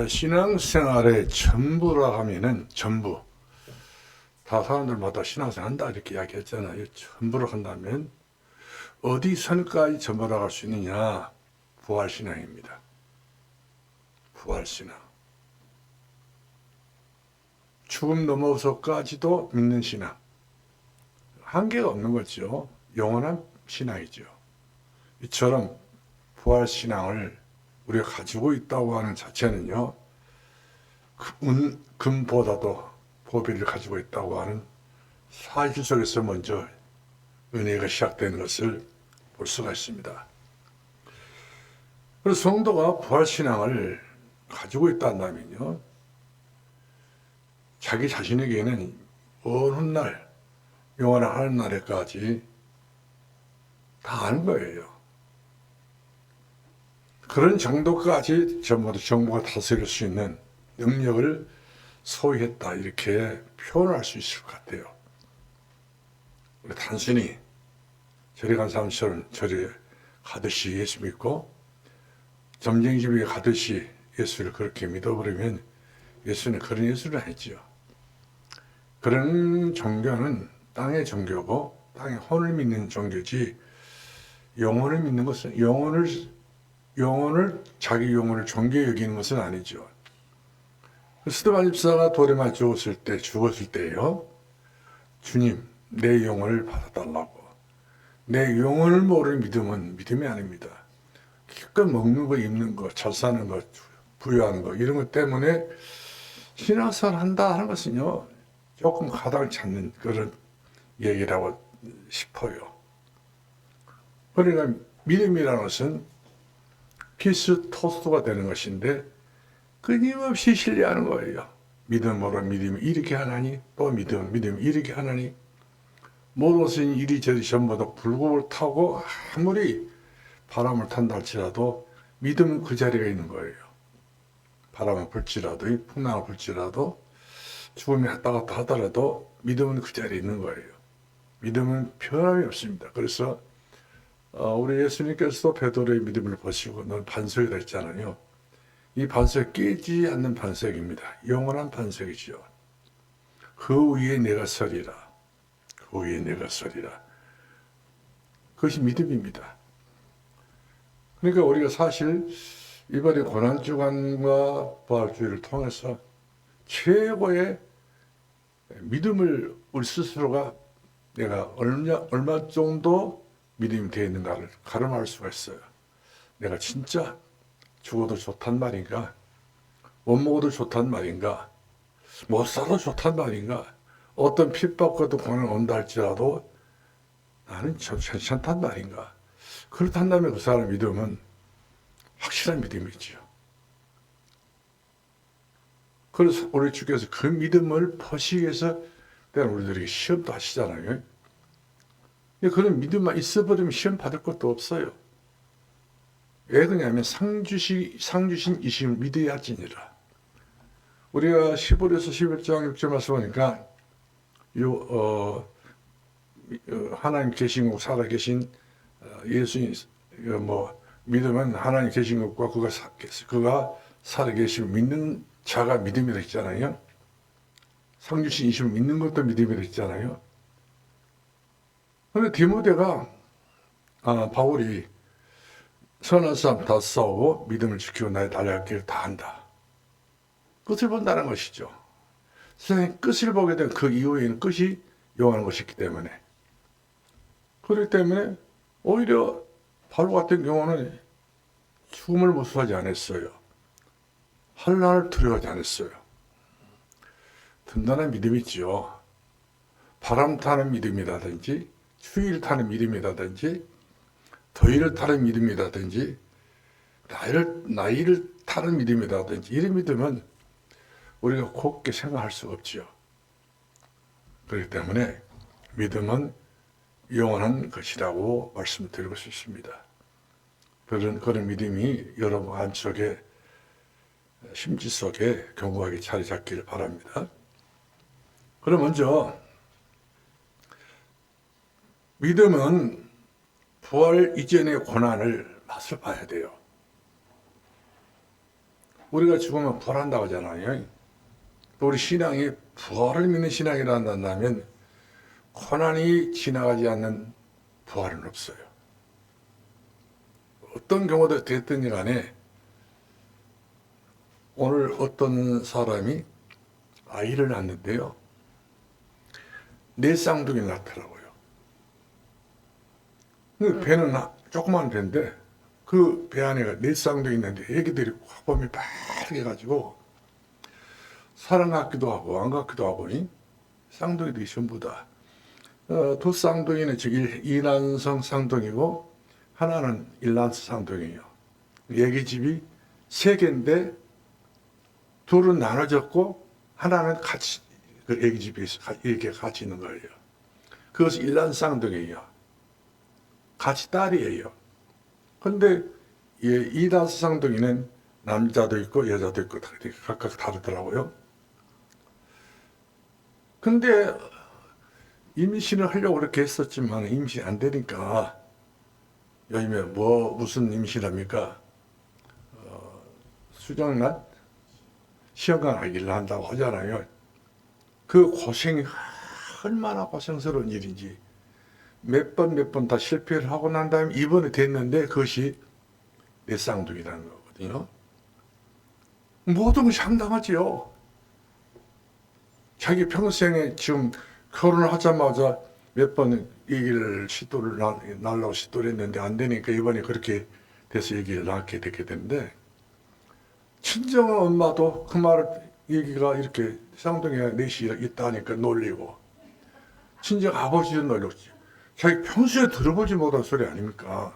신앙생활의 전부라 하면은 전부 다 사람들마다 신앙생활 한다 이렇게 이야기했잖아요. 전부로 한다면 어디 선까지 전부라 할 수 있느냐? 부활신앙입니다. 부활신앙. 죽음 넘어서까지도 믿는 신앙. 한계가 없는 거죠. 영원한 신앙이죠. 이처럼 부활신앙을 우리가 가지고 있다고 하는 자체는요, 금보다도 보배를 가지고 있다고 하는 사실 속에서 먼저 은혜가 시작되는 것을 볼 수가 있습니다. 그래서 성도가 부활신앙을 가지고 있다면요, 자기 자신에게는 어느 날, 영원한 하늘나라까지 다 아는 거예요. 그런 정도까지 전부 정보가 다스릴 수 있는 능력을 소유했다 이렇게 표현할 수 있을 것 같아요. 단순히 절에 간 사람처럼 절에 가듯이 예수 믿고 점쟁이집에 가듯이 예수를 그렇게 믿어버리면 예수는 그런 예수를 아니죠. 그런 종교는 땅의 종교고 땅의 혼을 믿는 종교지, 영혼을 믿는 것은 영혼을 자기 영혼을 존귀 여기는 것은 아니죠. 스데반 집사가 돌에 맞아 죽었을 때요, 주님 내 영혼을 받아달라고. 내 영혼을 모르는 믿음은 믿음이 아닙니다. 기껏 먹는 거, 입는 거, 잘 사는 거, 부유한 거 이런 것 때문에 신앙생활 한다 하는 것은요, 조금 가당치 않는 그런 얘기라고 싶어요. 그러니까 믿음이라는 것은 피스토스가 되는 것인데 끊임없이 신뢰하는 거예요. 믿음으로 믿음이 이렇게 하나니, 또 믿음이 이렇게 하나니, 모든 것은 이리저리 전부 다 불국을 타고 아무리 바람을 탄다 할지라도 믿음은 그 자리에 있는 거예요. 바람을 불지라도, 풍랑을 불지라도, 죽음이 왔다 갔다 하더라도 믿음은 그 자리에 있는 거예요. 믿음은 변함이 없습니다. 그래서 우리 예수님께서도 베드로의 믿음을 보시고 넌 반석이라 했잖아요. 이 반석 깨지지 않는 반석입니다. 영원한 반석이죠. 그 위에 내가 서리라. 그 위에 내가 서리라. 그것이 믿음입니다. 그러니까 우리가 사실 이번에 고난주간과 부활주의를 통해서 최고의 믿음을 우리 스스로가 내가 얼마 정도 믿음이 되어 있는가를 가늠할 수가 있어요. 내가 진짜 죽어도 좋단 말인가? 못 먹어도 좋단 말인가? 못 살아도 좋단 말인가? 어떤 핍박과도 고난 온다 할지라도 나는 괜찮단 말인가? 그렇단다면 그 사람의 믿음은 확실한 믿음이지요. 그래서 우리 주께서 그 믿음을 포시기 위해서 때로 우리들에게 시험도 하시잖아요. 그런 믿음만 있어버리면 시험 받을 것도 없어요. 왜 그러냐면 상주신 이심을 믿어야 할지니라. 우리가 15에서 11장 6절 말씀 보니까 하나님 계신 곳 살아계신 예수님 믿으면 하나님 계신 것과 그가 살아계신 믿는 자가 믿음이라 했잖아요. 상주신 이심을 믿는 것도 믿음이라 했잖아요. 그런데 디모데가 바울이 선한 싸움 다 싸우고 믿음을 지키고 나의 달려갈 길을 다 한다. 끝을 본다는 것이죠. 세상의 끝을 보게 된 그 이후에는 끝이 영원한 것이기 때문에. 그렇기 때문에 오히려 바울 같은 경우는 죽음을 무서워하지 않았어요. 환난을 두려워하지 않았어요. 든든한 믿음이 있죠. 바람 타는 믿음이라든지 추위를 타는 믿음이라든지 더위를 타는 믿음이라든지 나이를 타는 믿음이라든지 이런 믿음은 우리가 곱게 생각할 수가 없죠. 그렇기 때문에 믿음은 영원한 것이라고 말씀드리고 싶습니다. 그런 믿음이 여러분 안쪽에 심지 속에 견고하게 자리 잡기를 바랍니다. 그럼 먼저 믿음은 부활 이전의 고난을 맛을 봐야 돼요. 우리가 죽으면 부활한다고 하잖아요. 또 우리 신앙이 부활을 믿는 신앙이라 한다면 고난이 지나가지 않는 부활은 없어요. 어떤 경우도 됐든지 간에 오늘 어떤 사람이 아이를 낳는데요. 네 쌍둥이 낳더라고요. 그 배는 조그만 배인데 그 배 안에 네 쌍둥이 있는데 애기들이 화범이 빠르게 가지고 사랑 같기도 하고 안 같기도 하고 쌍둥이들이 전부 다. 두 쌍둥이는 즉 이란성 쌍둥이고 하나는 일란성 쌍둥이에요. 애기 집이 세 개인데 둘은 나눠졌고 하나는 같이 그 애기 집에 이렇게 같이 있는 거예요. 그것이 일란 쌍둥이에요. 같이 딸이에요. 근데 이란 쌍둥이는 남자도 있고 여자도 있고 각각 다르더라고요. 근데 임신을 하려고 그렇게 했었지만 임신 안 되니까 요즘에 무슨 임신합니까? 수정란? 시험관 아기를 한다고 하잖아요. 그 고생이 얼마나 고생스러운 일인지 몇 번 다 실패를 하고 난 다음에 이번에 됐는데 그것이 내 쌍둥이라는 거거든요. 모든 것이 상당하지요. 자기 평생에 지금 결혼을 하자마자 몇 번 얘기를 낳으려고 시도를 했는데 안 되니까 이번에 그렇게 돼서 얘기를 낳게 됐게 되는데 친정 엄마도 그 말을 얘기가 이렇게 쌍둥이가 넷이 있다니까 놀리고 친정 아버지도 놀리고 자기 평소에 들어보지 못한 소리 아닙니까?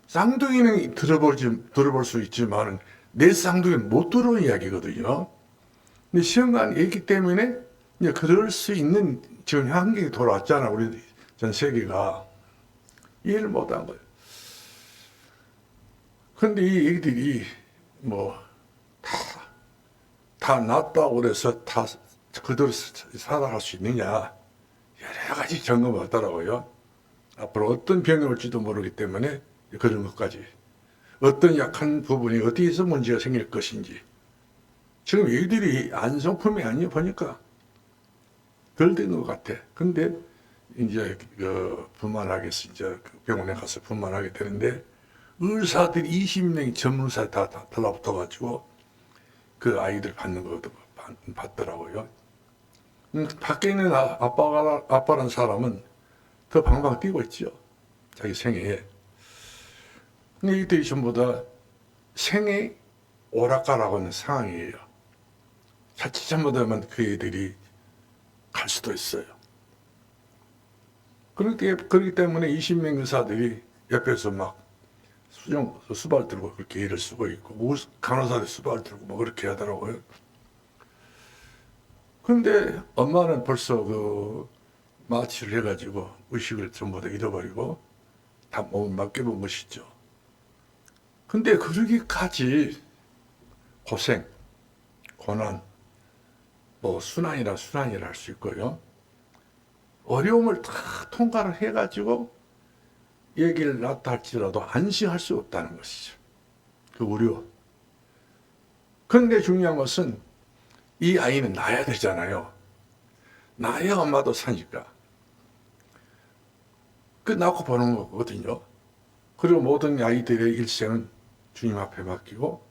쌍둥이는 들어볼 수 있지만 내 쌍둥이는 못 들어온 이야기거든요. 근데 시험관 얘기 때문에 이제 그럴 수 있는 지금 환경이 돌아왔잖아. 우리 전 세계가 이해를 못한 거예요. 근데 이 얘기들이 다 낫다고 그래서 다 그대로 살아갈 수 있느냐 여러 가지 점검을 하더라고요. 앞으로 어떤 병이 올지도 모르기 때문에 그런 것까지 어떤 약한 부분이 어디에서 문제가 생길 것인지 지금 얘들이 안성품이 아니에요. 보니까 덜 된 것 같아. 근데 이제 분만하겠어. 이제 병원에 가서 분만하게 되는데 의사들이 20명이 전문의사 다 달라붙어가지고 그 아이들 받는 거 받더라고요. 밖에 있는 아빠라는 사람은 더 방방 뛰고 있죠. 자기 생애에. 근데 이들이 전부 다 생애 오락가라고 하는 상황이에요. 자칫 잘못하면 그 애들이 갈 수도 있어요. 그렇기 때문에 20명 의사들이 옆에서 막 수발 들고 그렇게 일을 쓰고 있고, 간호사들 수발 들고 뭐 그렇게 하더라고요. 근데 엄마는 벌써 마취를 해가지고 의식을 전부 다 잃어버리고 다 몸을 맡겨본 것이죠. 근데 그러기까지 고생, 고난, 순환이라 할 수 있고요. 어려움을 다 통과를 해가지고 얘기를 낳다 할지라도 안심할 수 없다는 것이죠. 그 우려. 그런데 중요한 것은 이 아이는 낳아야 되잖아요. 낳아야 엄마도 사니까. 그 낳고 보는 거거든요. 그리고 모든 아이들의 일생은 주님 앞에 맡기고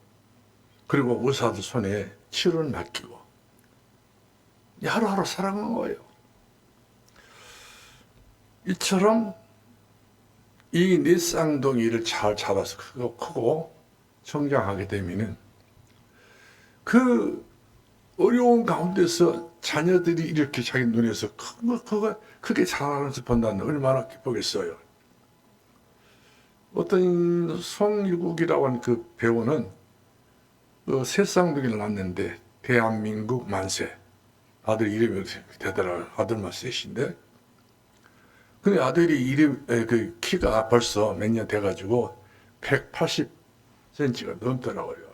그리고 의사들 손에 치료를 맡기고 하루하루 살아가는 거예요. 이처럼 이 네 쌍둥이를 잘 잡아서 크고 성장하게 되면은 그 어려운 가운데서 자녀들이 이렇게 자기 눈에서 크게 자라는 것을 본다는 얼마나 기쁘겠어요. 어떤 송일국이라고 하는 그 배우는 새 쌍둥이를 낳았는데 대한민국 만세 아들 이름이 되더라고요. 아들만 셋인데 근데 아들이 그 키가 벌써 몇 년 돼가지고 180cm가 넘더라고요.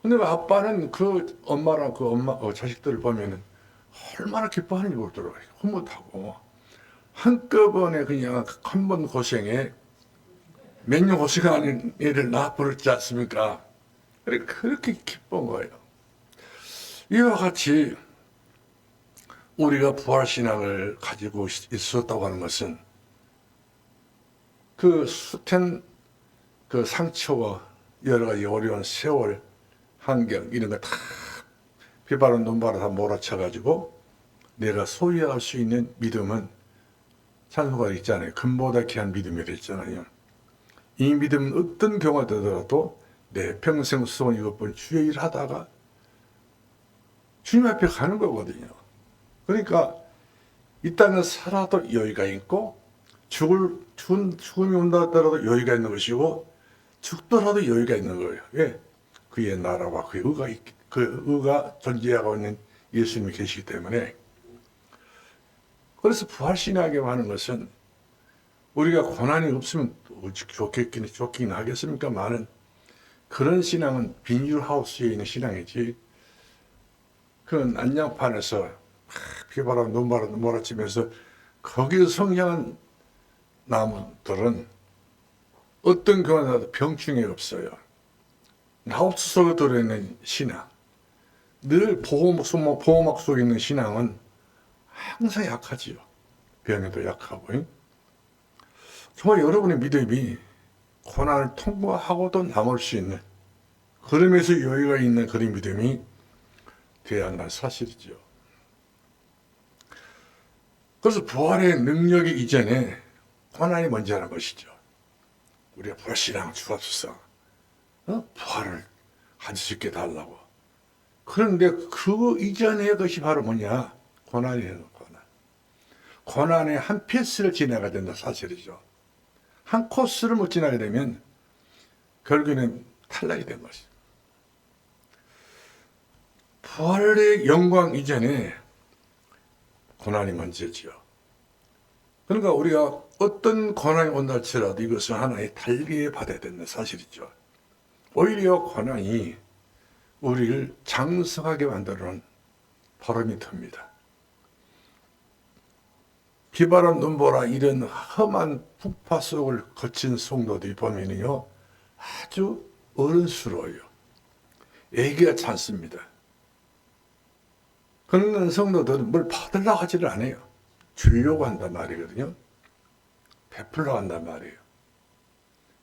근데 아빠는 그 엄마랑 자식들을 보면은 얼마나 기뻐하는지 모르더라고요. 흐뭇하고 한꺼번에 그냥 한 번 고생에 맹룡호시가 일을 나 부르지 않습니까? 그렇게 기쁜 거예요. 이와 같이 우리가 부활신앙을 가지고 있었다고 하는 것은 그 숱한 그 상처와 여러 가지 어려운 세월, 환경 이런 거 다 비바람 눈바람 다 몰아쳐가지고 내가 소유할 수 있는 믿음은 찬송가 있잖아요. 금보다 귀한 믿음이라 했잖아요. 이 믿음은 어떤 경우가 되더라도 내 평생 소원 이것뿐 주의 일 하다가 주님 앞에 가는 거거든요. 그러니까 이 땅에 살아도 여유가 있고 죽음이 온다 하더라도 여유가 있는 것이고 죽더라도 여유가 있는 거예요. 왜? 그의 나라와 그 의가 존재하고 있는 예수님이 계시기 때문에. 그래서 부활신앙이라고 하는 것은 우리가 고난이 없으면 좋긴 하겠습니까? 많은 그런 신앙은 비닐하우스에 있는 신앙이지. 그 난장판에서 비바람 눈바람 몰아치면서 거기서 성장한 나무들은 어떤 경우라도 병충해 없어요. 하우스 속에 들어있는 신앙, 늘 보호막 속에 있는 신앙은 항상 약하지요. 병에도 약하고. 정말 여러분의 믿음이 고난을 통과하고도 남을 수 있는, 그러면서 여유가 있는 그런 믿음이 되어야 한다는 사실이죠. 그래서 부활의 능력이 이전에 고난이 먼저 하는 것이죠. 우리가 부활신앙 주옵소서, 부활을 가질 수 있게 달라고. 그런데 그 이전의 것이 바로 뭐냐? 고난이에요, 고난. 고난의 한 패스를 지나가야 된다 사실이죠. 한 코스를 못 지나게 되면 결국에는 탈락이 된 것이죠. 부활의 영광 이전에 고난이 먼저지요. 그러니까 우리가 어떤 고난이 온다 할지라도 이것은 하나의 달리에 받아야 된다는 사실이죠. 오히려 고난이 우리를 장성하게 만드는 바로미터입니다. 비바람 눈보라 이런 험한 풍파 속을 거친 성도들이 보면요, 아주 어른스러워요. 애기가 찬습니다. 그런 성도들은 뭘 받으려고 하지를 않아요. 주려고 한단 말이거든요. 베풀려고 한단 말이에요.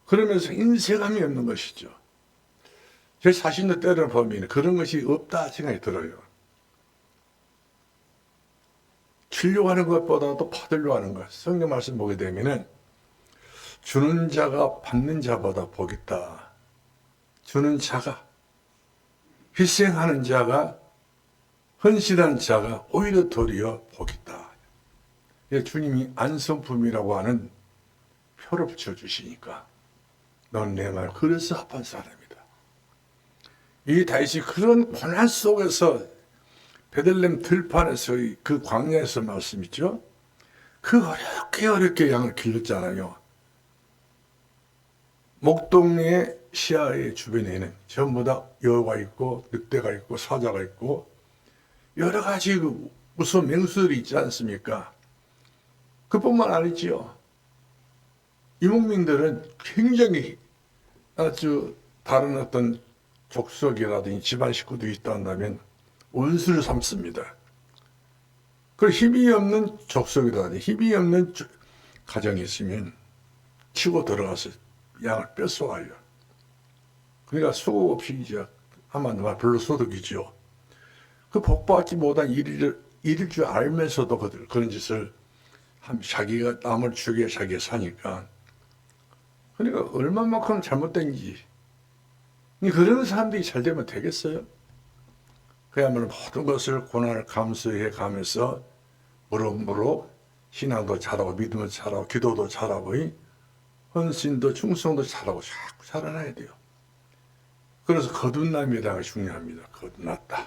그러면서 인색함이 없는 것이죠. 제 자신도 때로는 보면 그런 것이 없다 생각이 들어요. 주려고 하는 것보다도 받으려고 하는 것. 성경 말씀 보게 되면은 주는 자가 받는 자보다 복이 있다. 주는 자가, 희생하는 자가, 헌신하는 자가 오히려 도리어 복이 있다. 주님이 안성품이라고 하는 표를 붙여주시니까 넌 내 말 그래서 합한 사람이다. 이 다윗이 그런 고난 속에서 베들레헴 들판에서 그 광야에서 말씀이죠. 그 어렵게 양을 길렀잖아요. 목동리의 시야의 주변에는 전부 다 여우가 있고 늑대가 있고 사자가 있고 여러 가지 무서운 맹수들이 있지 않습니까? 그뿐만 아니지요. 이목민들은 굉장히 아주 다른 어떤 족속이라든지 집안 식구도 있다 한다면 원수를 삼습니다. 그 힘이 없는 족속이라든지 힘이 없는 가정이 있으면 치고 들어가서 양을 뺏어가요. 그러니까 수고 없이 이제 한마디로 별로 소득이죠. 그 복받지 못한 일일 줄 알면서도 그런 짓을 자기가 남을 죽여 자기가 사니까. 그러니까 얼마만큼 잘못된지. 그런 사람들이 잘 되면 되겠어요? 그야말로 모든 것을 고난을 감수해 가면서 무럭무럭 신앙도 잘하고 믿음도 잘하고 기도도 잘하고 헌신도 충성도 잘하고 자꾸 자라나야 돼요. 그래서 거듭남이라는 게 중요합니다. 거듭났다.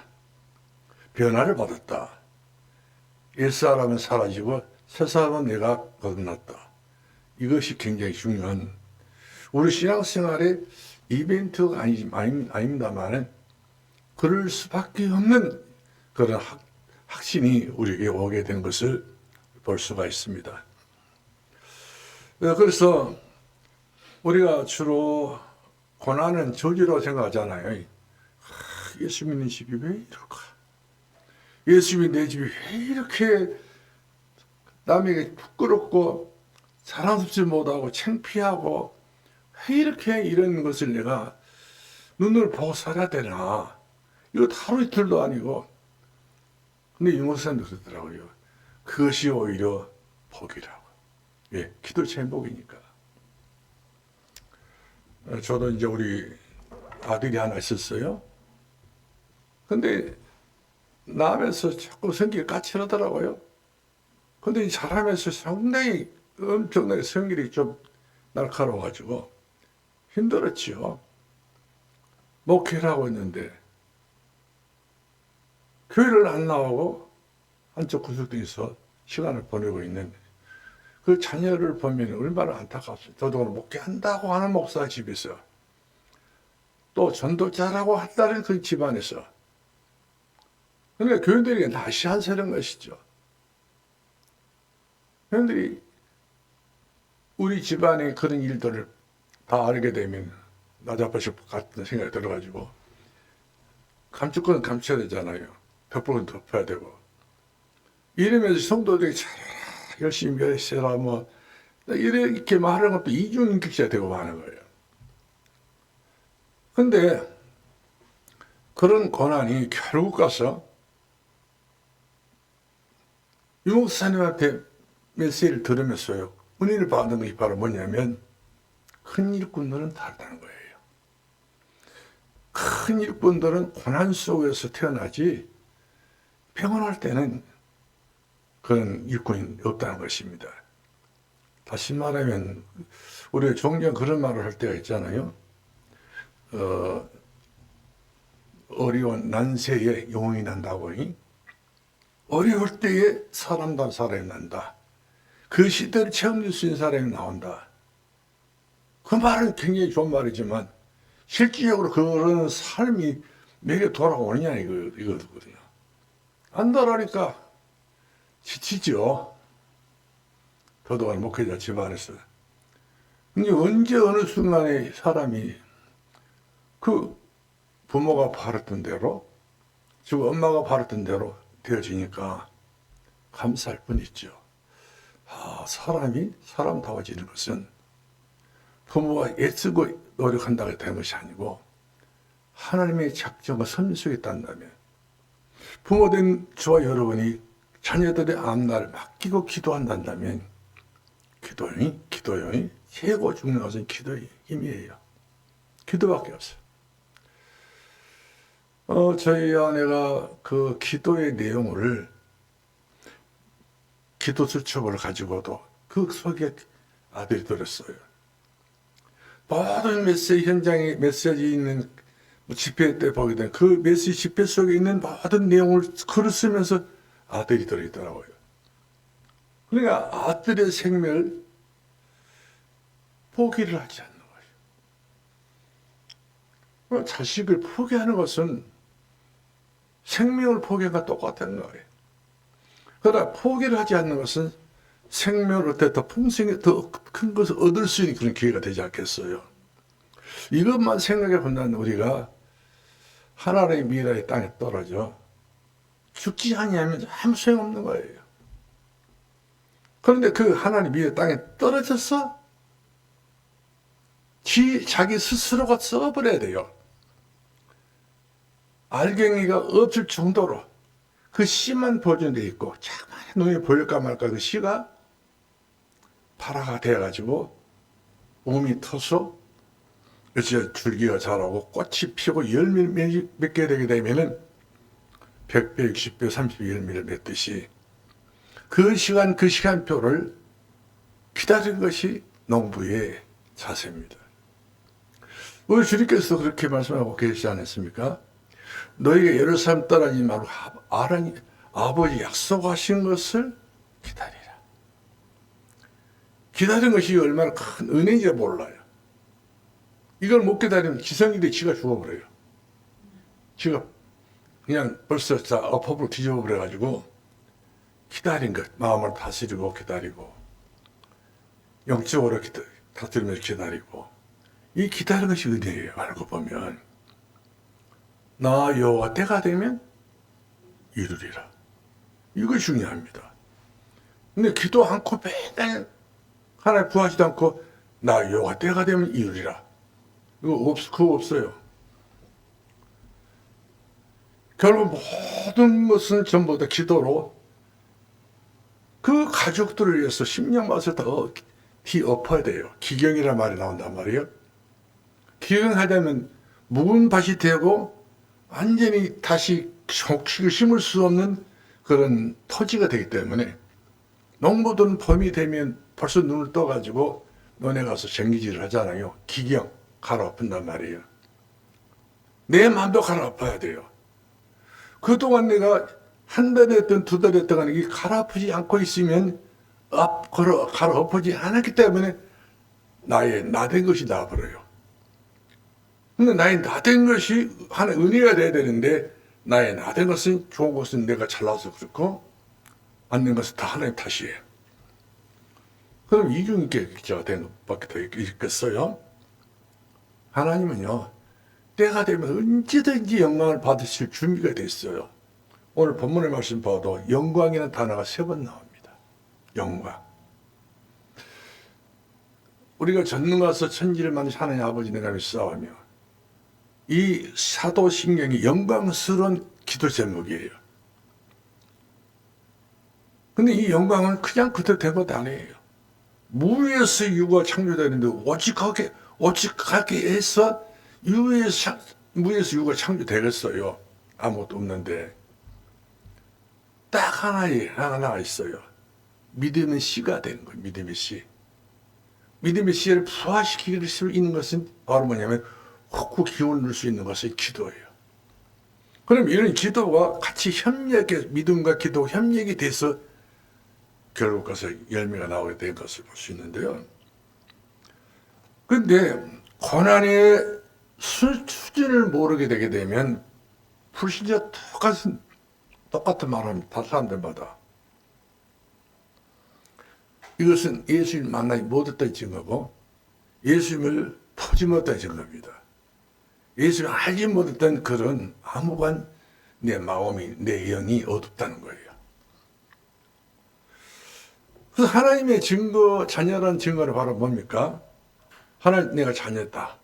변화를 받았다. 옛사람은 사라지고 새사람은 내가 거듭났다. 이것이 굉장히 중요한 우리 신앙생활의 이벤트가 아닙니다만은 그럴 수밖에 없는 그런 확신이 우리에게 오게 된 것을 볼 수가 있습니다. 그래서 우리가 주로 고난은 저주라고 생각하잖아요. 예수 믿는 집이 왜 이럴까? 예수 믿는 내 집이 왜 이렇게 남에게 부끄럽고 자랑스럽지 못하고 창피하고 왜 이렇게 이런 것을 내가 눈을 보고 살아야 되나? 이거 하루 이틀도 아니고. 근데 이 목사님도 그러더라고요. 그것이 오히려 복이라고. 예, 기도 제목이니까. 저도 이제 우리 아들이 하나 있었어요. 근데 낳으면서 자꾸 성질이 까칠하더라고요. 근데 자라면서 상당히 엄청나게 성질이 좀 날카로워가지고 힘들었지요. 목회를 하고 있는데 교회를 안 나오고 한쪽 구석에서 시간을 보내고 있는 그 자녀를 보면 얼마나 안타깝습니다. 저도 목회한다고 하는 목사 집에서 또 전도자라고 한다는 그 집안에서 그러니까 교인들이 나시안새는 것이죠. 교인들이 우리 집안의 그런 일들을 다 알게 되면 나자빠질 것 같은 생각이 들어가지고 감출 건 감춰야 되잖아요. 덮을 건 덮어야 되고 이러면서 성도들이 잘 열심히 열세라 뭐 이렇게 말하는 것도 이중인격자가 되고 하는 거예요. 근데 그런 고난이 결국 가서 유목사님한테 메시지를 들으면서요. 은혜를 받는 것이 바로 뭐냐면 큰 일꾼들은 다르다는 거예요. 큰 일꾼들은 고난 속에서 태어나지 평온할 때는 그런 일꾼이 없다는 것입니다. 다시 말하면 우리가 종종 그런 말을 할 때가 있잖아요. 어려운 난세에 영웅이 난다고. 어려울 때에 사람단 사람이 난다. 그 시대를 체험할 수 있는 사람이 나온다. 그 말은 굉장히 좋은 말이지만 실질적으로 그런 삶이 내게 돌아오느냐 이거거든요. 안 돌아오니까 지치죠. 더더군 목회자 집안에서. 근데 언제 어느 순간에 사람이 그 부모가 바랐던 대로, 즉 엄마가 바랐던 대로 되어지니까 감사할 뿐이죠. 사람이 사람다워지는 것은 부모가 애쓰고 노력한다고 되는 것이 아니고 하나님의 작정과 섭리 속에 있다면 부모된 저와 여러분이 자녀들의 앞날을 맡기고 기도한다면 기도요. 최고 중요한 것은 기도의 힘이에요. 기도밖에 없어요. 저희 아내가 그 기도의 내용을 기도 수첩을 가지고도 그 속에 아들이 들었어요. 모든 메시지 현장에 메시지 있는 집회 때 보게 된 그 메시지 집회 속에 있는 모든 내용을 글을 쓰면서 아들이 들어있더라고요. 그러니까 아들의 생명을 포기를 하지 않는 거예요. 자식을 포기하는 것은 생명을 포기한과 똑같은 거예요. 그러나 포기를 하지 않는 것은 생명을 얻을 때 더 풍성히 더 큰 것을 얻을 수 있는 그런 기회가 되지 않겠어요. 이것만 생각해 본다면 우리가 하나님의 미래의 땅에 떨어져 죽지 아니하면 아무 소용없는 거예요. 그런데 그 하나님의 미래의 땅에 떨어져서 자기 스스로가 써버려야 돼요. 알갱이가 없을 정도로 그 씨만 보존되어 있고 자만 눈에 보일까 말까 그 씨가 발화가 되어가지고 몸이 터서 이제 줄기가 자라고 꽃이 피고 열매를 맺게 되게 되면은 100배, 60배, 30배 열매를 맺듯이 그 시간표를 기다리는 것이 농부의 자세입니다. 우리 주님께서 그렇게 말씀하고 계시지 않았습니까? 너희가 예루살렘 떠나지 말고 아버지 약속하신 것을 기다리라. 기다리는 것이 얼마나 큰 은혜인지 몰라요. 이걸 못 기다리면 기성인데 지가 죽어버려요. 지가 그냥 벌써 다 엎어버려 뒤집어버려가지고 기다린 것, 마음을 다스리고 기다리고 영적으로 다스리면서 기다리고 이 기다리는 것이 은혜예요. 알고 보면 나 여호와 때가 되면 이루리라. 이거 중요합니다. 근데 기도 않고 맨날 하나님 구하지도 않고 나 여호와 때가 되면 이루리라. 그거 없어요. 결국 모든 것은 전부 다 기도로 그 가족들을 위해서 심령 맛을 더 엎어야 돼요. 기경이라는 말이 나온단 말이에요. 기경하려면 묵은 밭이 되고 완전히 다시 곡식을 심을 수 없는 그런 토지가 되기 때문에 농부들은 봄이 되면 벌써 눈을 떠가지고 논에 가서 정기질을 하잖아요. 기경, 갈아엎은단 말이에요. 내 마음도 갈아엎어야 돼요. 그동안 내가 한 달 됐든 두 달 됐든 간에 이게 갈아엎지 않고 있으면 갈아엎지 않았기 때문에 나의 나된 것이 나와버려요. 근데 나의 나된 것이 하나의 은혜가 돼야 되는데 나의 나된 것은 좋은 것은 내가 잘나서 그렇고 안 된 것은 다 하나님 탓이에요. 그럼 이중인격 기자가 되는 것밖에 더 있겠어요? 하나님은요, 때가 되면 언제든지 영광을 받으실 준비가 돼 있어요. 오늘 본문의 말씀 봐도 영광이라는 단어가 3번 나옵니다. 영광. 우리가 전능하서 천지를 만드신 하나님 아버지 내가 싸우며 이 사도신경이 영광스러운 기도 제목이에요. 근데 이 영광은 그냥 그대로 된 것도 아니에요. 무에서 유가 창조되는데 오직하게 해서 무에서 유가 창조되겠어요. 아무것도 없는데. 딱 하나 있어요. 믿음의 씨가 되는 거예요. 믿음의 씨. 믿음의 씨를 부화시킬 수 있는 것은 바로 뭐냐면 훅 기운을 넣을 수 있는 것이 기도예요. 그럼 이런 기도가 같이 믿음과 기도 협력이 돼서 결국 가서 열매가 나오게 된 것을 볼 수 있는데요. 그런데 고난의 수준을 모르게 되게 되면 불신자 똑같은 말을 합니다. 사람들마다. 이것은 예수님 만나지 못했다는 증거고 예수님을 보지 못했다는 증거입니다. 예수님을 알지 못했던 그런 아무간 내 마음이, 내 영이 어둡다는 거예요. 그래서 하나님의 증거, 자녀라는 증거를 바로 뭡니까? 하나님 내가 자녀다.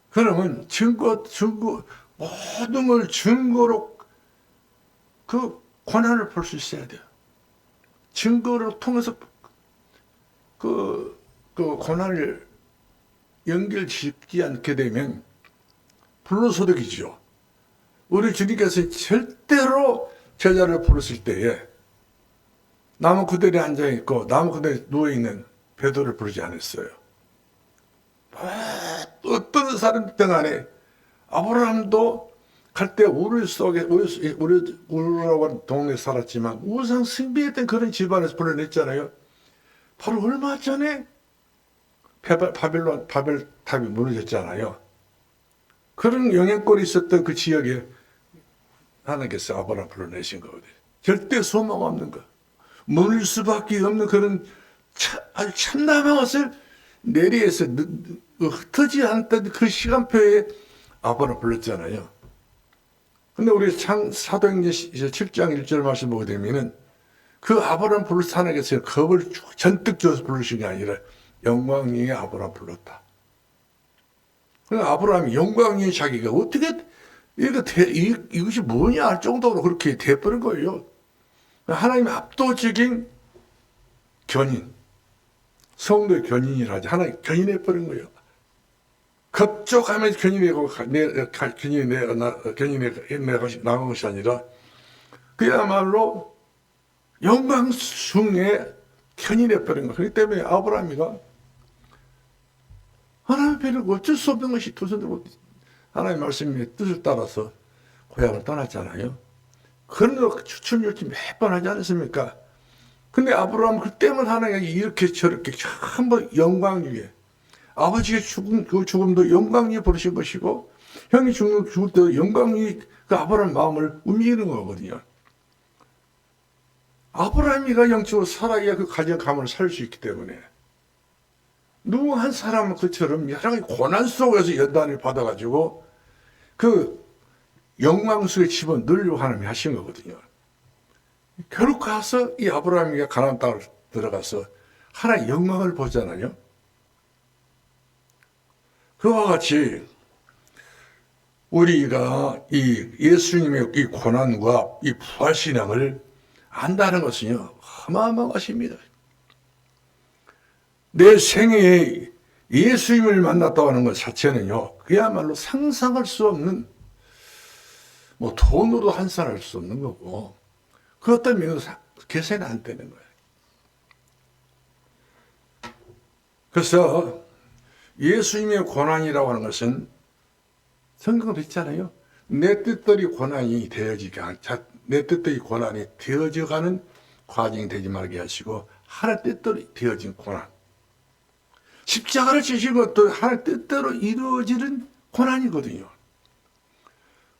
그러면 모든 걸 증거로 그 고난을 볼 수 있어야 돼요. 증거를 통해서 그 고난을 연결짓지 않게 되면 불로소득이죠. 우리 주님께서 절대로 제자를 부르실 때에 나무 그대로 앉아있고 나무 그대로 누워있는 베드로를 부르지 않았어요. 어떤 사람들 간에 아브라함도 갈 때 우르 속에 우르라고 하는 동네에 살았지만 우상 숭배했던 그런 집안에서 불러냈잖아요. 바로 얼마 전에 바벨탑이 무너졌잖아요. 그런 영향권이 있었던 그 지역에 하나님께서 아브라함 불러내신 거거든요. 절대 소망 없는 거. 물릴 수밖에 없는 그런 아주 참담한 것을 내리에서 흩어지지 않았던 그 시간표에 아브라함 불렀잖아요. 근데 우리 사도행전 7장 1절 말씀 보게 되면은 그 아브라함 불러서 하나님께서 겁을 전뜩 줘서 부르신 게 아니라 영광이의 아브라함 불렀다. 그러니까 아브라함이 영광이의 자기가 어떻게 이것이 뭐냐 할 정도로 그렇게 돼버린 거예요. 하나님의 압도적인 견인, 성도의 견인이라 하지. 하나님 견인해버린 거예요. 급족하면서 견인해 나간 것이 아니라 그야말로 영광 중에 견인해버린 거예요. 그렇기 때문에 아브라함이가 하나님 배를 어쩔 수 없는 것이 두 손 들고 하나님의 말씀의 뜻을 따라서 고향을 떠났잖아요. 그런 추천율지 몇 번 하지 않았습니까? 근데 아브라함 그때만 하나님이 이렇게 저렇게 한번 영광 위에 아버지의 그 죽음도 영광 위에 부르신 것이고 형이 죽을 때도 영광 위에 그 아브라함 마음을 움직이는 거거든요. 아브라함이가 영적으로 살아야 그 가정 가문을 살 수 있기 때문에 누구 한 사람은 그처럼 여러 가지 고난 속에서 연단을 받아가지고 그 영광 속에 집어넣으려고 하나님이 하신 거거든요. 결국 가서 이 아브라함이 가나안 땅을 들어가서 하나의 영광을 보잖아요. 그와 같이 우리가 이 예수님의 이 고난과 이 부활신앙을 안다는 것은요, 어마어마한 것입니다. 내 생애에 예수님을 만났다고 하는 것 자체는요, 그야말로 상상할 수 없는, 뭐 돈으로 환산할 수 없는 거고, 그것 때문에 계산이 안 되는 거예요. 그래서 예수님의 고난이라고 하는 것은 성경을 했잖아요. 내 뜻대로 고난이 되어지게, 내 뜻대로 고난이 되어져가는 과정이 되지 말게 하시고, 하나님 뜻대로 되어진 고난. 십자가를 지신 것도 하나님 뜻대로 이루어지는 고난이거든요.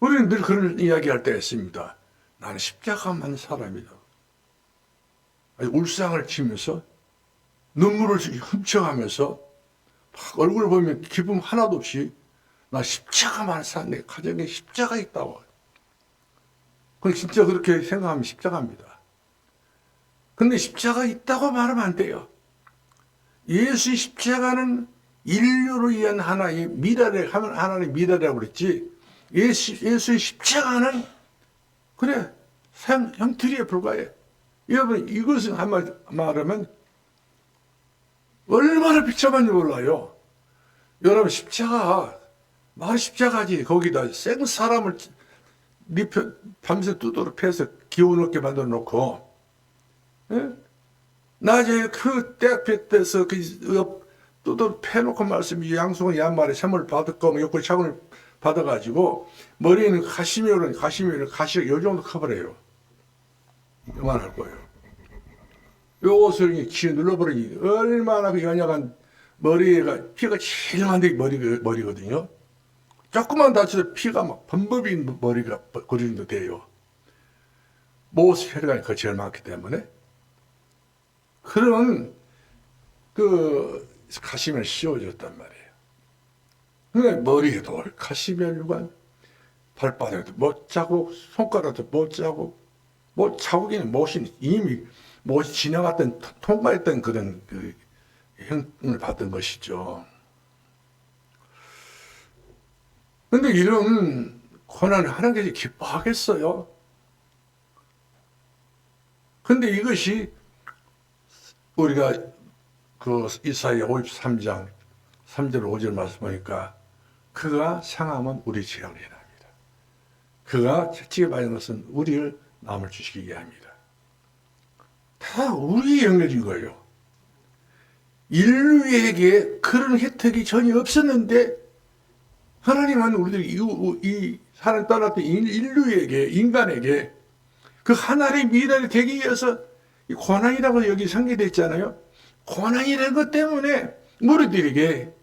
우리는 늘 그런 이야기할 때가 있습니다. 나는 십자가만 사람이다. 울상을 치면서 눈물을 훔쳐가면서 막 얼굴 보면 기쁨 하나도 없이 나 십자가만 사, 내 가정에 십자가 있다고. 그건 진짜 그렇게 생각하면 십자가입니다. 근데 십자가 있다고 말하면 안 돼요. 예수의 십자가는 인류를 위한 하나의 하나의 미랄이라고 그랬지. 예수의 십자가는 그래 형틀이에 불과해. 여러분 이것은 한마디 말하면 얼마나 비참한지 몰라요. 여러분 십자가 말 십자가지. 거기다 생 사람을 밤새 두드러 패서 기운없게 만들어 놓고, 예? 낮에 그 떼약볕에서 두드러 패놓고 말씀이 양손에 양말에 샘을 받았고 옆구리 차근을 받아가지고 머리에는 가시면은 가시가 요 정도 커버려요. 이만할 거예요. 요 옷을 쥐어 눌러버리니 얼마나 그 연약한 머리가 피가 칠만데 머리거든요. 조금만 다쳐도 피가 막 범벅이 머리가 그리는도 돼요. 모스 혈관이 거치가 많기 때문에. 그런 그 가시면을 씌워줬단 말이에요. 근데 머리에도 가시면류관, 발바닥에도 못 자국, 손가락도 못 자국, 못 자국이는 못이 이미 못이 지나갔던 통과했던 그런 그 형을 받은 것이죠. 근데 이런 고난을 하나님께서 기뻐하겠어요? 근데 이것이 우리가 그 이사야 53장 3절 5절 말씀 보니까 그가 상함은 우리 죄악을 인합니다. 그가 채찍에 받은 것은 우리를 남을 주시기 위함이다. 다 우리의 영역인 거예요. 인류에게 그런 혜택이 전혀 없었는데 하나님은 우리들이 이 하나님 떠났던 인류에게, 인간에게 그 하나님의 미래를 되기 위해서 이 고난이라고 여기 상기되어 있잖아요. 고난이라는 것 때문에 우리들에게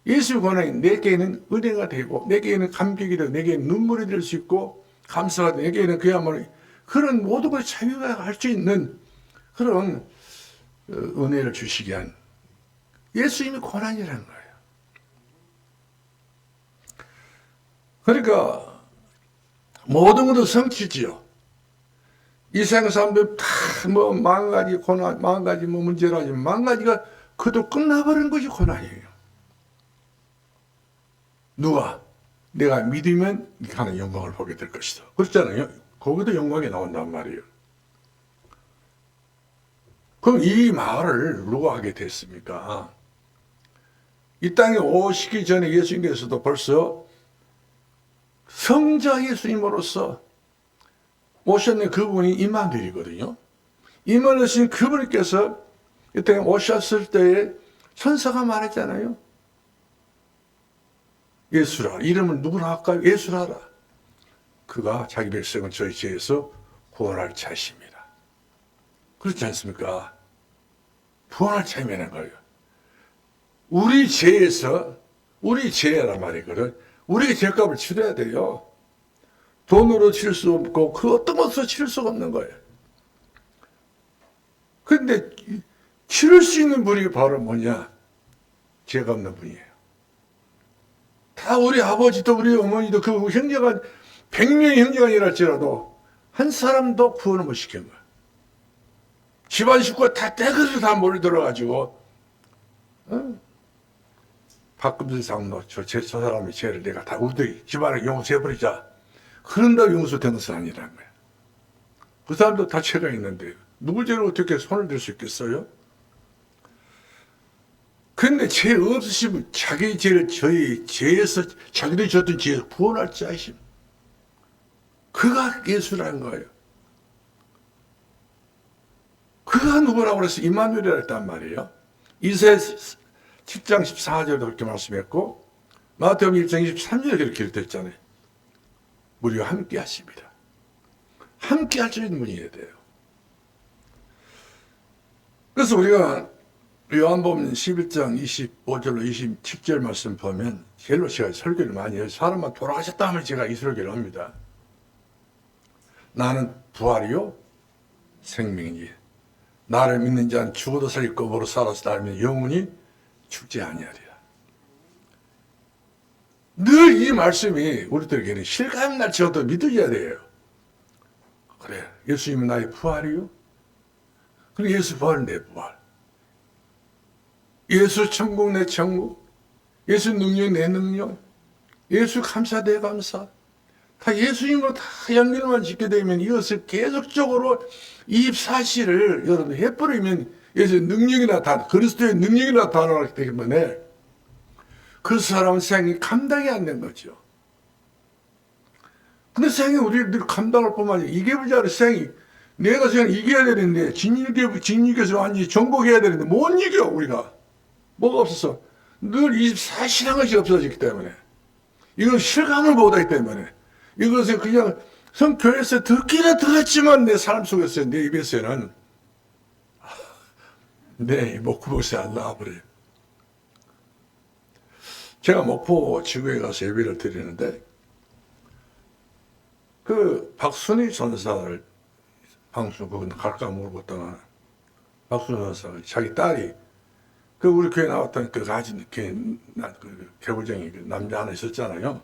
예수의 고난이 내게는 은혜가 되고, 내게는 감격이 되고, 내게는 눈물이 될 수 있고, 감사가 되고, 내게는 그야말로 그런 모든 것을 자유가 할 수 있는 그런 은혜를 주시게 한 예수님이 고난이라는 거예요. 그러니까 모든 것도 성취지요. 이 세상 사람들 다 뭐 만 가지 고난, 만 가지 뭐 문제라지만 만 가지가 그도 끝나버린 것이 고난이에요. 누가 내가 믿으면 하는 영광을 보게 될 것이다. 그렇잖아요. 거기도 영광이 나온단 말이에요. 그럼 이 말을 누가 하게 됐습니까? 이 땅에 오시기 전에 예수님께서도 벌써 성자 예수님으로서 오셨는 그분이 임마누엘이거든요. 임마누엘 그분께서 이 땅에 오셨을 때에 천사가 말했잖아요. 예수라, 이름을 누구나 할까요? 예수라라. 그가 자기 백성을 저희 죄에서 구원할 자십니다. 그렇지 않습니까? 구원할 자이라는 거예요. 우리 죄에서, 우리 죄란 말이거든. 우리의 죄값을 치러야 돼요. 돈으로 치를 수 없고 그 어떤 것으로 치를 수가 없는 거예요. 그런데 치를 수 있는 분이 바로 뭐냐? 죄가 없는 분이에요. 다 우리 아버지도 우리 어머니도 그 형제가 100명의 형제가 일할지라도 한 사람도 구원을 못 시킨 거야. 집안 식구가 다 떼그리로 다 몰려들어가지고 박금수 장로 저 사람의 죄를 내가 다 우리 집안에 용서해버리자. 그런다고 용서된 것은 아니라는 거야. 그 사람도 다 죄가 있는데 누구 죄를 어떻게 손을 들 수 있겠어요? 그런데 죄 없으시면 자기 죄를 저희 죄에서 자기들이 졌던 죄에서 구원할 자 하심. 그가 예수라는 거예요. 그가 누구라고 그래서 임마누엘이라 했단 말이에요. 이사야 10장 14절에도 그렇게 말씀했고 마태복음 1장 23절에 그렇게 기록됐잖아요. 우리와 함께 하십니다. 함께 할 수 있는 분이어야 돼요. 그래서 우리가 요한복음 11장 25절로 27절 말씀 보면 제일로 제가 설교를 많이 해요. 사람만 돌아가셨다 하면 제가 이 설교를 합니다. 나는 부활이요 생명이니 나를 믿는 자는 죽어도 살겠고 모로 살아서 살면 영원히 죽지 아니하리라. 늘 이 말씀이 우리들에게는 실감날 정도로 믿어져야 돼요. 그래, 예수님은 나의 부활이요. 그리고 예수 부활은 내 부활. 예수 천국 내 천국. 예수 능력 내 능력. 예수 감사 내 감사. 다 예수님으로 다 연결만 짓게 되면 이것을 계속적으로 이 사실을 여러분 해버리면 예수의 능력이 나타나, 그리스도의 능력이 나타나기 때문에 그 사람은 생이 감당이 안 된 거죠. 근데 생이 우리들 감당할 뿐만 아니라 이겨보자는 생이 내가 생을 이겨야 되는데 진육에서 완전히 정복해야 되는데 못 이겨 우리가. 뭐가 없어서 늘 24시간 것이 없어졌기 때문에 이건 실감을 못하기 때문에 이것을 그냥 성교회에서 듣기는 들었지만 내 삶 속에서 내 입에서는 내 목구멍에서 안 나와버려요. 제가 목포 지구에 가서 예배를 드리는데 그 박순희 전사를 방송 그건 갈까 모르겠다가 박순희 전사가 자기 딸이 그 우리 교회 나왔던 그 가진 그 개구쟁이 그 남자 하나 있었잖아요.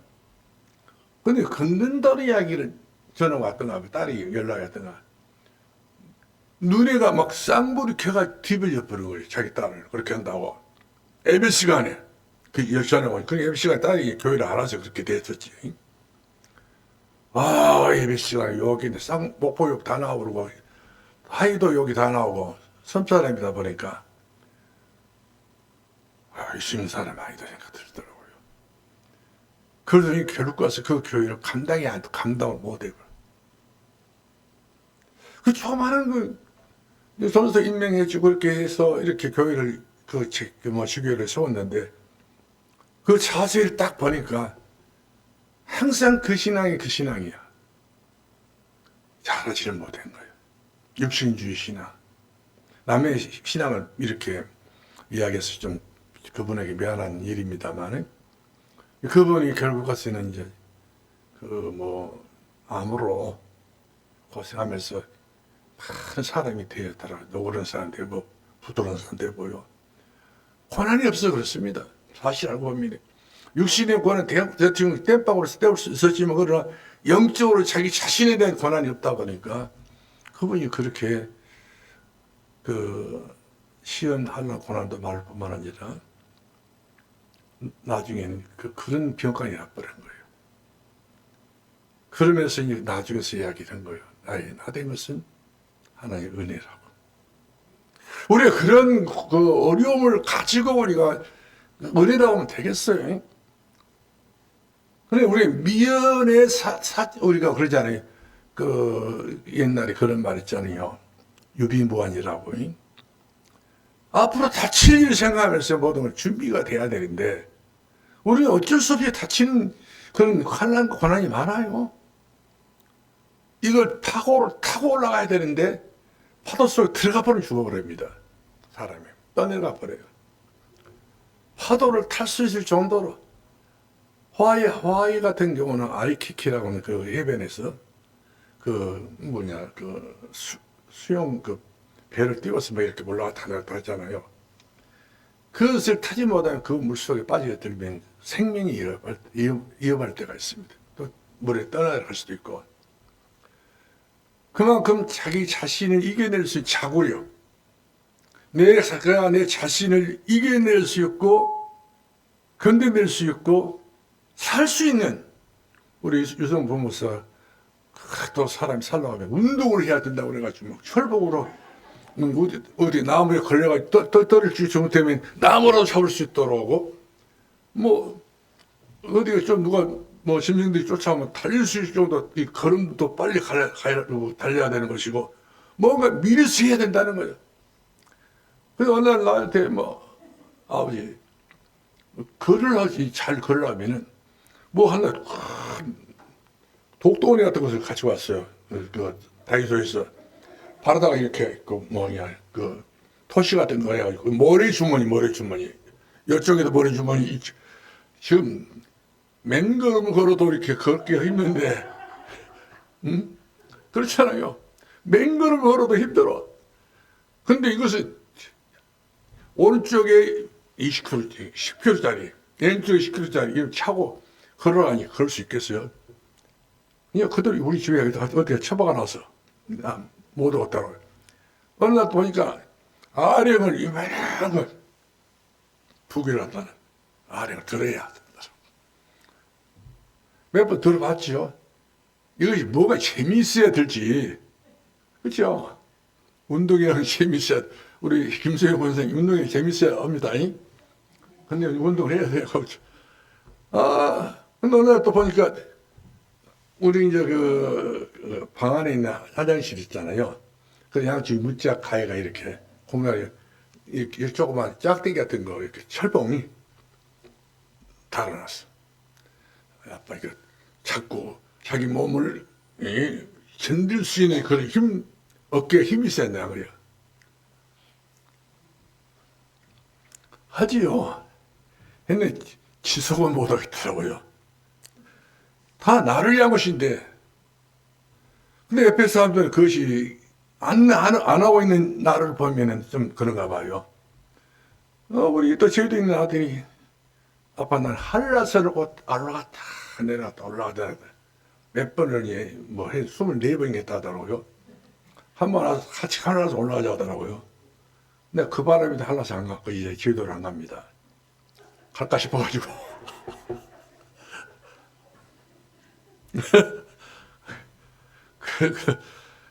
근데 걷는다는 이야기를 저는 왔던가 딸이 연락이 왔던가 눈에가 막 쌍불이 켜가 뒤집어 버린 거예요. 자기 딸을 그렇게 한다고 예배 시간에 그 열전에 오니 그 예배 시간에 딸이 교회를 알아서 그렇게 됐었지. 아 예배 시간에 여기 목포 욕 다 나오고 하이도 욕이 다 나오고 섬사람이다 보니까 있는 사람 아니다 생각 들더라고요. 그러더니 결국 가서 그 교회를 감당을 못해요. 그 조그마한 그 전서 임명해주고 그렇게 해서 이렇게 교회를 주교회를 세웠는데 그 자세를 딱 보니까 항상 그 신앙이 그 신앙이야. 잘하지를 못한 거예요. 육신주의 신앙. 남의 신앙을 이렇게 이야기해서 좀 그분에게 미안한 일입니다만 그분이 결국 가서는 이제 암으로 고생하면서 많은 사람이 되었더라. 노그런 사람 되고 부드러운 사람 되고요. 고난이 없어 그렇습니다. 사실 알고 보면 육신의 고난 대통령 땜빵으로 때울 수 있었지만 그러나 영적으로 자기 자신에 대한 고난이 없다 보니까 그분이 그렇게 시험하는 고난도 많을 뿐만 아니라 나중에는 그런 병까지 나버린 거예요. 그러면서 이제 나중에서 이야기를 한 거예요. 나 된 것은 하나님의 은혜라고. 우리가 그런 어려움을 가지고 우리가 은혜라고 하면 되겠어요. 근데 우리 미연의 우리가 그러잖아요. 옛날에 그런 말 있잖아요. 유비무환이라고. 앞으로 다칠 일을 생각하면서 모든 걸 준비가 돼야 되는데 우리는 어쩔 수 없이 다치는 그런 고난이 많아요. 이걸 타고 올라가야 되는데 파도 속에 들어가 버리면 죽어버립니다. 사람이 떠내려가 버려요. 파도를 탈 수 있을 정도로 하와이 같은 경우는 아이키키라고 하는 그 해변에서 수영 배를 띄워서 막 이렇게 올라갔다 내렸다 하잖아요. 그것을 타지 못하면 그 물속에 빠지게 들면 생명이 위협할 때가 있습니다. 또 물에 떠나갈 수도 있고. 그만큼 자기 자신을 이겨낼 수 있는 자구력, 내가 내 자신을 이겨낼 수 있고 견뎌낼 수 있고 살 수 있는 우리 유성 부모사 또 사람이 살려면 운동을 해야 된다고 그래가지고 막 철복으로 어디 나무에 걸려가지고 떨어질 정도면 나무라도 잡을 수 있도록 하고 뭐 어디가 좀 누가 뭐 심령들이 쫓아오면 달릴 수 있을 정도 이 걸음도 빨리 달려야 되는 것이고 뭔가 미리서 해야 된다는 거예요. 그래서 어느 날 나한테 뭐 아버지 잘 걸으려면은 뭐 하나 독도원이 같은 것을 같이 왔어요. 그 다이소에서 바르다가 이렇게 그 토시 같은 거 해가지고 모래 주머니 이쪽에도 모래 주머니 지금 맨걸음 걸어도 이렇게 걷기가 힘든데 그렇잖아요. 맨걸음 걸어도 힘들어. 근데 이것은 오른쪽에 20kg, 10kg짜리 왼쪽에 10kg짜리 이걸 차고 걸어가니 걸을 수 있겠어요? 그냥 그대로 우리 집에 어디에 처박아 놨어. 못 얻었다고. 어느 날 보니까 아령을 이만한 걸 두 개를 한다는 아령을 들어야 한다. 몇 번 들어봤죠? 이것이 뭐가 재미있어야 될지. 그렇죠? 운동이라는 재미있어야, 우리 김수영 선생님 운동이 재미있어야 합니다. 근데 운동을 해야 돼요. 근데 어느 날 또 보니까 우리 이제 방 안에 있는 화장실 있잖아요. 그 양쪽 문짝 가해가 이렇게 공간에 이렇게 조그만 짝대기 같은 거 이렇게 철봉이 달아놨어. 아빠 이거 자꾸 자기 몸을 견딜 수 있는 그런 힘, 어깨에 힘이 있어야 된다 그래요. 하지요. 근데 지속은 못하겠더라고요. 다 나를 위한 것인데, 근데 옆에 사람들은 그것이 안 하고 있는 나를 보면은 좀 그런가 봐요. 우리 또 제주도 있는 아들이 아빠 난 한라산을 올라갔다 내려갔다 올라갔다 몇 번을 뭐 24번 했다 하더라고요. 한 번 와서 같이 한라산 올라가자 하더라고요. 근데 그 바람에도 한라산 안 갔고 이제 제주도를 안 갑니다. 갈까 싶어가지고.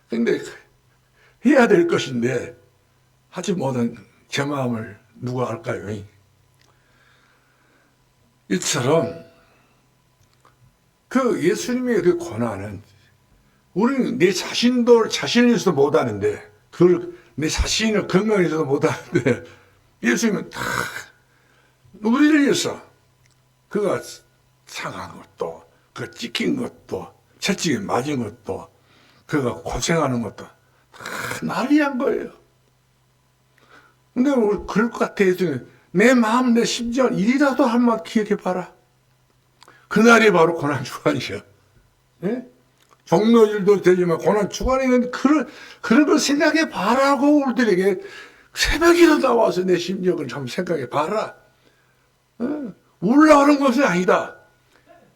근데 해야 될 것인데 하지 못한 제 마음을 누가 알까요? 이처럼 그 예수님의 그 고난은 우리는 내 자신을 위해서도 못하는데 그걸 내 자신을 건강해서도 못하는데 예수님은 다 우리를 위해서 그가 상한 것도 그 찍힌 것도 채찍에 맞은 것도 그가 고생하는 것도 다 나를 위한 거예요. 근데 우리 그럴 것 같아. 내 마음 내 심정 이리라도 한번 기억해봐라. 그날이 바로 고난 주간이야. 예? 종료일도 되지만 고난 주간에는 그런 걸 생각해 봐라고 우리들에게 새벽이라 나와서 내 심정을 좀 생각해 봐라. 울라하는 것은 아니다.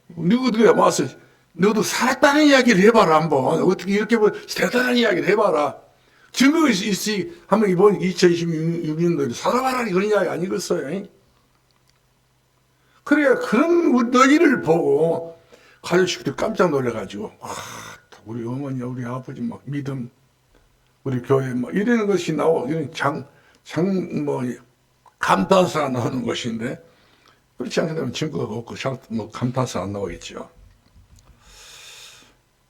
누구들이 와서 너도 살았다는 이야기를 해봐라 한번. 어떻게 이렇게 대단한 이야기를 해봐라. 증거가 있으니 한번 이번 2026년도에 살아봐라 그런 이야기 아니겠어요? 그래야 그런 너희를 보고 가족 식구들 깜짝 놀래가지고 우리 어머니 우리 아버지 막 믿음 우리 교회 뭐 이러는 것이 이런 감탄사가 나오는 것인데 그렇지 않게 증거가 없고 감탄사가 안 나오겠죠.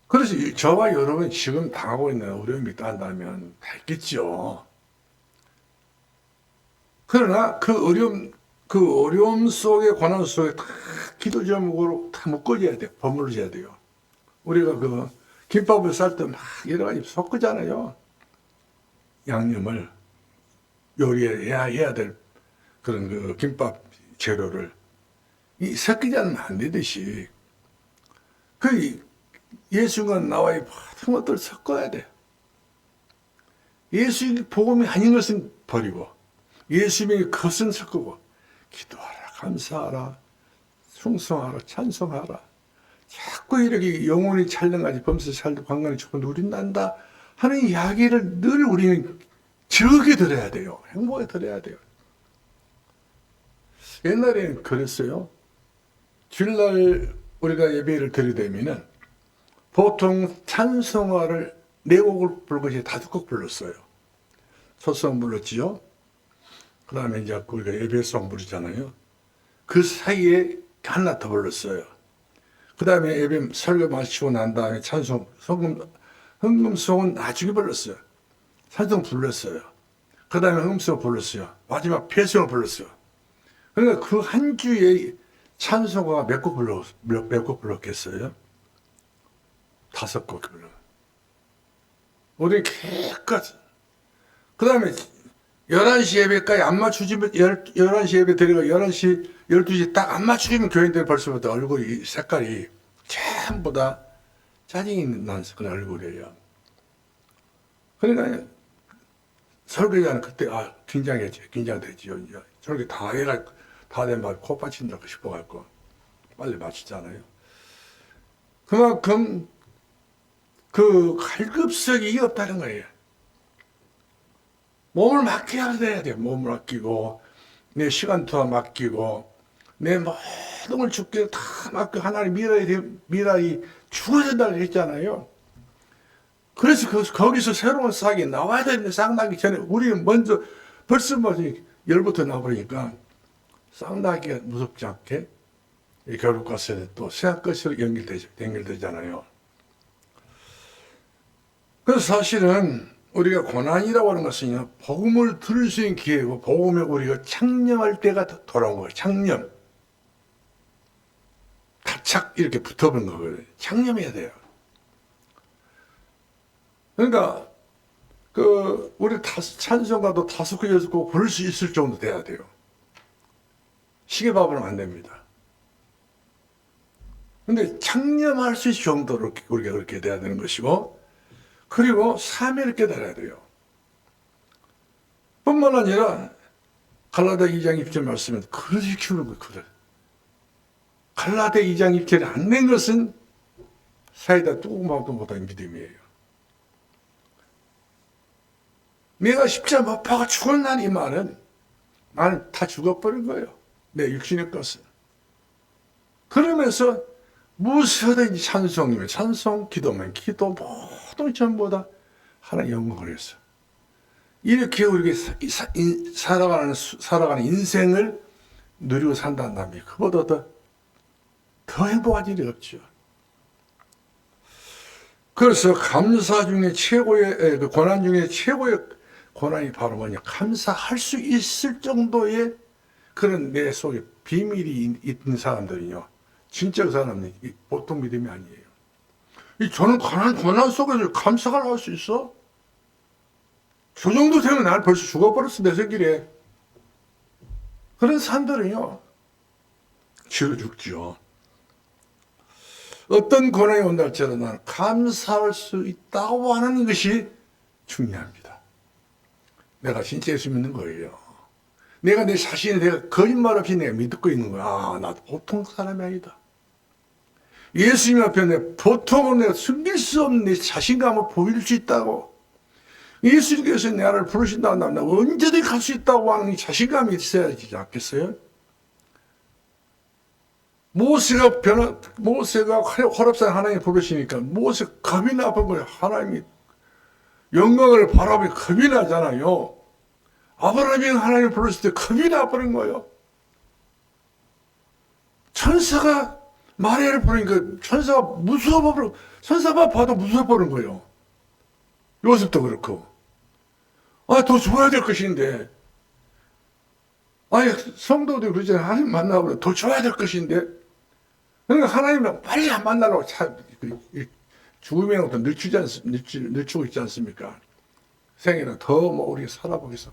그래서 저와 여러분 지금 당하고 있는 어려움이 있다면 있겠죠. 그러나 그 어려움 속에 고난 속에 다 기도 제목으로 다 묶어져야 돼요. 버무려져야 돼요. 우리가 그 김밥을 쌀 때 막 여러 가지 섞잖아요. 양념을 요리해야 될 그런 그 김밥 재료를 섞이지 않으면 안 되듯이 예수가 나와의 모든 것들을 섞어야 돼요. 예수 복음이 아닌 것은 버리고 예수님이 그것은 섞고 기도하라, 감사하라, 충성하라, 찬송하라. 자꾸 이렇게 영혼이 찰능하지 범사 살도 관광이 조금 누린단다 하는 이야기를 늘 우리는 적게 들어야 돼요. 행복에 들어야 돼요. 옛날에는 그랬어요. 주일날 우리가 예배를 드리려면은 보통 찬송가를 4곡을 부를 것이 5곡 불렀어요. 초성 불렀지요. 그 다음에 이제 우리가 예배송 부르잖아요. 그 사이에 하나 더 불렀어요. 그 다음에 예배 설교 마치고 난 다음에 찬송, 흥금송은 나중에 불렀어요. 찬송 불렀어요. 그 다음에 흥금송 불렀어요. 마지막 배송을 불렀어요. 그러니까 그 한 주에 찬송가 몇 곡 불렀겠어요? 5곡 불러. 우리 깨끗. 그 다음에 11시 예배까지 안 맞추지면 11시 예배 드리고 11시, 12시 딱 안 맞추면 교인들 벌써부터 얼굴이 색깔이 전부 다 짜증이 나는 그런 얼굴이에요. 그러니까 설교자는 그때 긴장했지. 긴장되지요. 이제 설교 다 해라. 다 된 말 코 빠친다고 싶어갖고 빨리 마치잖아요. 그만큼 그 갈급성이 없다는 거예요. 몸을 맡겨야 돼요. 몸을 맡기고 내 시간도 맡기고 내 모든 걸 주께 다 맡겨 하나님 미라이 죽어야 된다고 했잖아요. 그래서 거기서 새로운 싹이 나와야 되는데 싹 나기 전에 우리는 먼저 벌써 열부터 나버리니까 싹 나기가 무섭지 않게 결국가서 또 새끝으로 연결되잖아요. 그래서 사실은 우리가 고난이라고 하는 것은 복음을 들을 수 있는 기회고 복음에 우리가 창념할 때가 돌아온 거예요. 창념. 가착 이렇게 붙어버린 거거든요. 창념해야 돼요. 그러니까 우리 찬송가도 5곡, 6곡 부를 수 있을 정도 돼야 돼요. 시계밥은 안 됩니다. 근데 창념할 수 있을 정도로 우리가 그렇게 돼야 되는 것이고 그리고 사명을 깨달아야 돼요. 뿐만 아니라 갈라디아 2장 1절 말씀은 그릇을 키우는 거예요. 그릇. 갈라디아 2장 1절이 안 된 것은 사이다 뚜껑만도 못한 믿음이에요. 내가 십자가 못 박아 죽었나니 이 말은 나는 다 죽어버린 거예요. 내 육신의 것은. 그러면서 무엇이든지 찬송이면 찬송, 기도면 기도 모든 전부 다 하나님 영광을 했어. 이렇게 우리가 살아가는 인생을 누리고 산다면 그보다 더 행복한 일이 없죠. 그래서 감사 중에 최고의 고난 중에 최고의 고난이 바로 뭐냐? 감사할 수 있을 정도의 그런 내 속에 비밀이 있는 사람들은요. 진짜 그 사람은 보통 믿음이 아니에요. 저는 고난 속에서 감사가 나올 수 있어? 저 정도 되면 나는 벌써 죽어버렸어, 내 생길에. 그런 사람들은요, 지어 죽죠. 어떤 고난이 온다 할지라도 나는 감사할 수 있다고 하는 것이 중요합니다. 내가 진짜 예수 믿는 거예요. 내가 내 자신에 내가 거짓말 없이 내가 믿고 있는 거야. 나도 보통 사람이 아니다. 예수님 앞에 내 보통은 내가 숨길 수 없는 내 자신감을 보일 수 있다고. 예수님께서 나를 부르신다고 하면 언제든지 갈 수 있다고 하는 자신감이 있어야 되지 않겠어요? 모세가 호렙산 하나님 부르시니까 모세 겁이 나쁜 거예요. 하나님이 영광을 바라보니 겁이 나잖아요. 아브라함이 하나님 불렀을 때 겁이 나버린 거예요. 천사가 마리아를 부르니까 천사가 무서워버리고 천사만 봐도 무서워버린 거예요. 요셉도 그렇고. 더 좋아야 될 것인데. 성도도 그러잖아요. 하나님 만나보면 더 좋아야 될 것인데. 그러니까 하나님은 빨리 안 만나려고 죽음에부터 늦추고 있지 않습니까? 생애는 더 우리가 살아보겠어.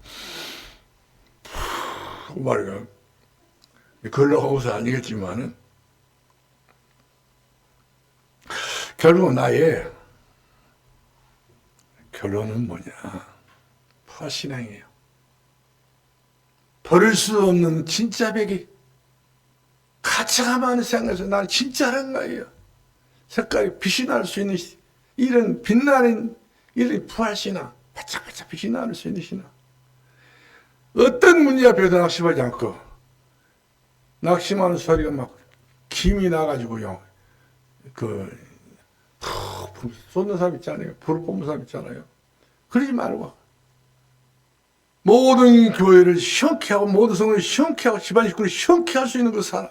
말이야. 걸러가고서 아니겠지만은, 결국 나의 결론은 뭐냐? 파신앙이에요. 버릴 수 없는 진짜 베개. 가치가만 생각해서 나는 진짜란 거예요. 색깔이 빛이 날 수 있는 이런 빛나는 이런 부활신앙, 바짝바짝 빛이 날 수 있는 신앙. 어떤 문제 앞에도 낙심하지 않고 낙심하는 소리가 막 김이 나가지고요. 쏟는 사람 있잖아요. 불을 뿜는 사람 있잖아요. 그러지 말고 모든 교회를 시원케 하고 모든 성을 시원케 하고 집안 식구를 시원케 할 수 있는 그 사람.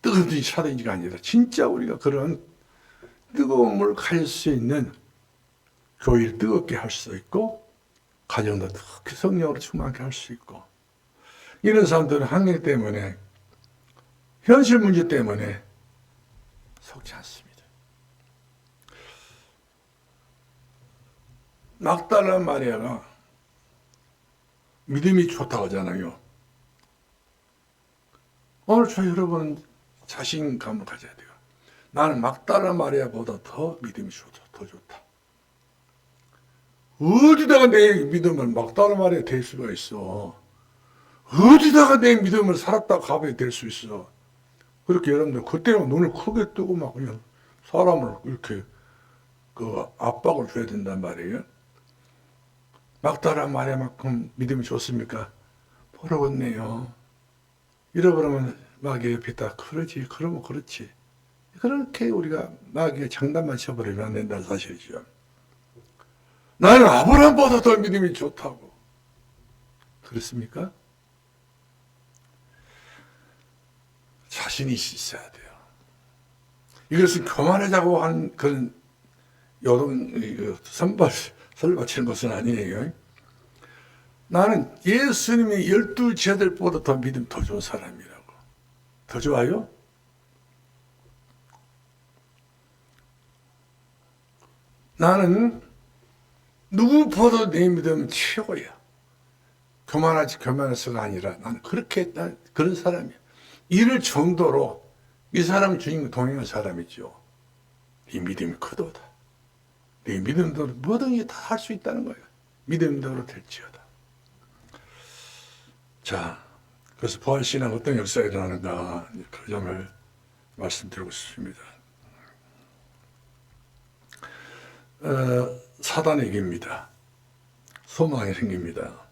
뜨거운지 차든지가 아니라 진짜 우리가 그런 뜨거움을 가질 수 있는 교회를 뜨겁게 할 수 있고 가정도 특히 성령으로 충만하게 할 수 있고 이런 사람들은 학력 때문에 현실 문제 때문에 속지 않습니다. 막달라 마리아가 믿음이 좋다고 하잖아요. 오늘 저 여러분은 자신감을 가져야 돼요. 나는 막달라 마리아보다 더 믿음이 더 좋다. 어디다가 내 믿음을 막달라 마리아 될 수가 있어. 어디다가 내 믿음을 살았다 가봐야 될 수 있어. 그렇게 여러분들 그때는 눈을 크게 뜨고 막 그냥 사람을 이렇게 압박을 줘야 된단 말이에요. 막달라 마리아만큼 믿음이 좋습니까? 모르겠네요. 잃어버리면 마귀 옆에 있다. 그러지. 그러면 그렇지. 그렇게 우리가 마귀의 장난만 쳐버리면 안 된다는 사실이죠. 나는 아브라함보다 더 믿음이 좋다고. 그렇습니까? 자신이 있어야 돼요. 이것은 교만하자고 한 그런 선을 바치는 것은 아니에요. 나는 예수님의 12제자들보다 더 믿음 더 좋은 사람이라고. 더 좋아요? 나는 누구보다 내 믿음은 최고야. 교만해서가 아니라 나는 그런 사람이야. 이럴 정도로 이 사람은 주님과 동행한 사람이죠. 네 믿음이 크도다. 네 믿음대로 뭐든지 다 할 수 있다는 거예요. 믿음대로 될지어다. 자, 그래서 부활신앙 어떤 역사가 일어나는가 그 점을 말씀드리고 싶습니다. 사단이 이깁니다. 소망이 생깁니다.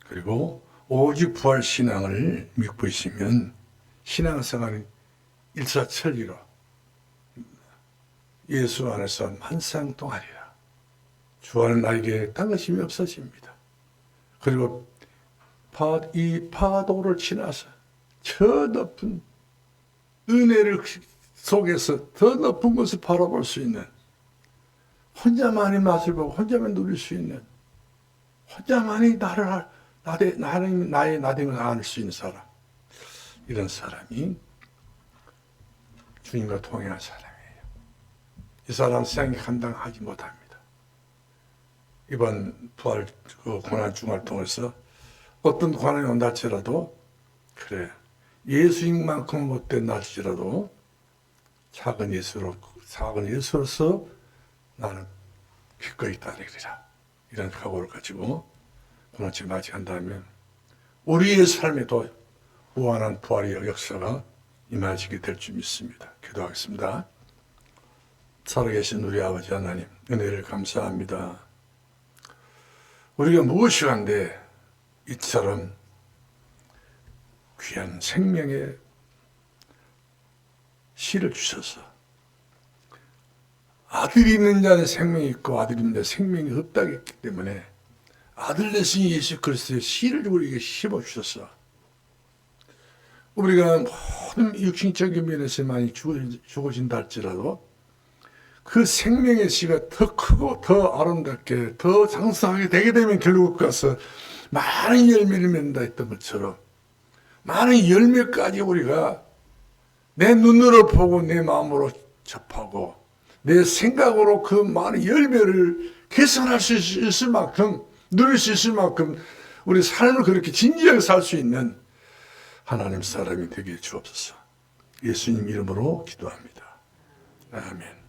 그리고 오직 부활신앙을 믿고 있으면 신앙생활은 일사천리로 예수 안에서 만상동하리라. 주와는 나에게 딴 것이 없어집니다. 그리고 이 파도를 지나서 저 높은 은혜를 속에서 더 높은 것을 바라볼 수 있는 혼자만이 맛을 보고 혼자만 누릴 수 있는 혼자만이 나의 나됨을 알 수 있는 사람. 이런 사람이 주님과 동행한 사람이에요. 이 사람 세상에 감당하지 못합니다. 이번 부활 고난 중을 통해서 어떤 고난이 온다 할지라도 그래 예수님만큼 못된 날지라도 작은 예수로서 나는 기꺼이 따르리라. 이런 각오를 가지고 고난을 맞이한다면 우리의 삶에도 무한한 부활의 역사가 임하시게 될 줄 믿습니다. 기도하겠습니다. 살아계신 우리 아버지 하나님, 은혜를 감사합니다. 우리가 무엇이 한데 이처럼 귀한 생명의 씨를 주셔서 아들이 있는 자는 생명이 있고 아들이 있는 자는 생명이 없다고 했기 때문에 아들 되신 예수 그리스도의 씨를 우리에게 심어주셔서 우리가 모든 육신적인 면에서 많이 죽어진다 할지라도 그 생명의 씨가 더 크고 더 아름답게 더 장성하게 되게 되면 결국 가서 많은 열매를 맺는다 했던 것처럼 많은 열매까지 우리가 내 눈으로 보고 내 마음으로 접하고 내 생각으로 그 많은 열매를 개선할 수 있을 만큼 누릴 수 있을 만큼 우리 삶을 그렇게 진지하게 살 수 있는 하나님 사람이 되게 주옵소서. 예수님 이름으로 기도합니다. 아멘.